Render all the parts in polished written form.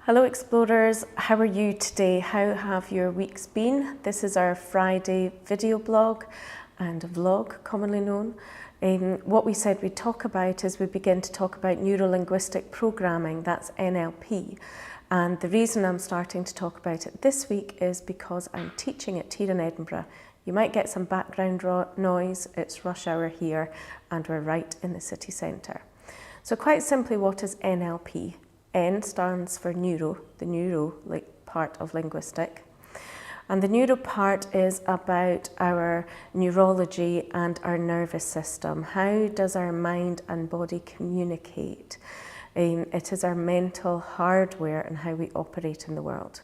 Hello Explorers, how are you today? How have your weeks been? This is our Friday video blog and vlog, commonly known. What we said we'd talk about is we begin to talk about neuro-linguistic programming, that's NLP. And the reason I'm starting to talk about it this week is because I'm teaching it here in Edinburgh. You might get some background noise, it's rush hour here and we're right in the city centre. So quite simply, what is NLP? N stands for neuro, the neuro part of linguistic. And the neuro part is about our neurology and our nervous system. How does our mind and body communicate? It is our mental hardware and how we operate in the world.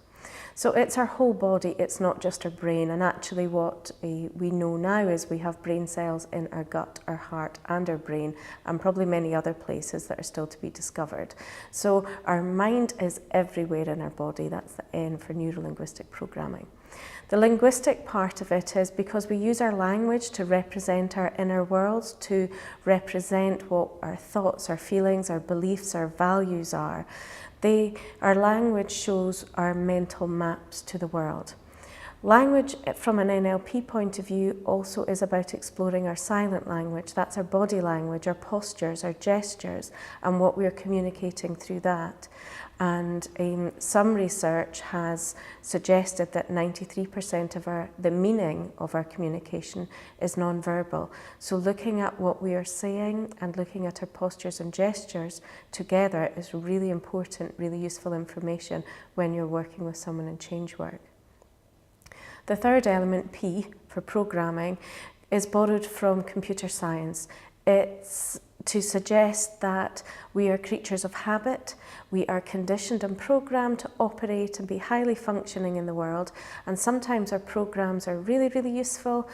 So it's our whole body, it's not just our brain. And actually what we know now is we have brain cells in our gut, our heart and our brain, and probably many other places that are still to be discovered. So our mind is everywhere in our body. That's the N for neuro-linguistic programming. The linguistic part of it is because we use our language to represent our inner worlds, to represent what our thoughts, our feelings, our beliefs, our values are. Our language shows our mental maps to the world. Language, from an NLP point of view, also is about exploring our silent language. That's our body language, our postures, our gestures, and what we're communicating through that. And some research has suggested that 93% of the meaning of our communication is non-verbal. So looking at what we are saying and looking at our postures and gestures together is really important, really useful information when you're working with someone in change work. The third element, P, for programming, is borrowed from computer science. It's to suggest that we are creatures of habit, we are conditioned and programmed to operate and be highly functioning in the world, and sometimes our programs are really, really useful,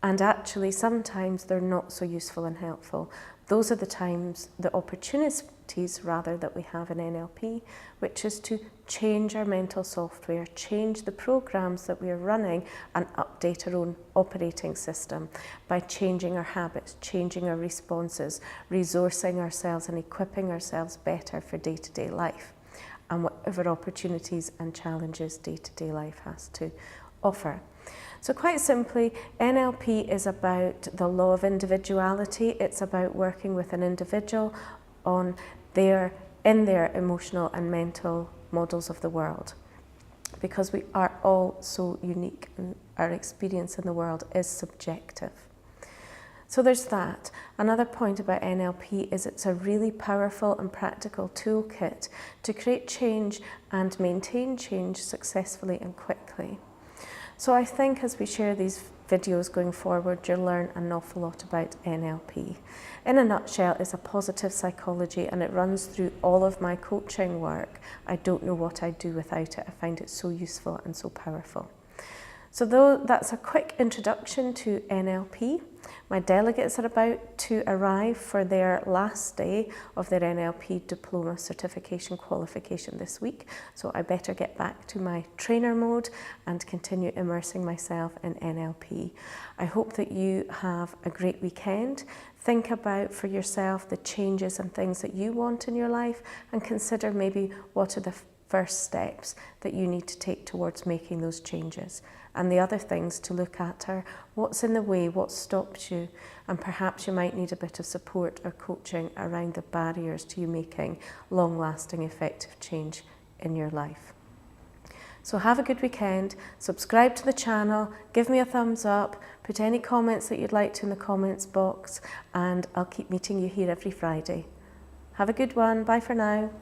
and actually sometimes they're not so useful and helpful. Those are the times, the opportunities rather, that we have in NLP, which is to change our mental software, change the programs that we are running and update our own operating system by changing our habits, changing our responses, resourcing ourselves and equipping ourselves better for day-to-day life and whatever opportunities and challenges day-to-day life has to offer. So quite simply, NLP is about the law of individuality. It's about working with an individual in their emotional and mental models of the world, because we are all so unique and our experience in the world is subjective. So there's that. Another point about NLP is it's a really powerful and practical toolkit to create change and maintain change successfully and quickly. So I think as we share these videos going forward, you'll learn an awful lot about NLP. In a nutshell, it's a positive psychology and it runs through all of my coaching work. I don't know what I'd do without it. I find it so useful and so powerful. So that's a quick introduction to NLP. My delegates are about to arrive for their last day of their NLP diploma certification qualification this week. So I better get back to my trainer mode and continue immersing myself in NLP. I hope that you have a great weekend. Think about for yourself the changes and things that you want in your life and consider maybe what are the first steps that you need to take towards making those changes. And the other things to look at are what's in the way, what stops you, and perhaps you might need a bit of support or coaching around the barriers to you making long-lasting, effective change in your life. So have a good weekend, subscribe to the channel, give me a thumbs up, put any comments that you'd like to in the comments box, and I'll keep meeting you here every Friday. Have a good one, bye for now.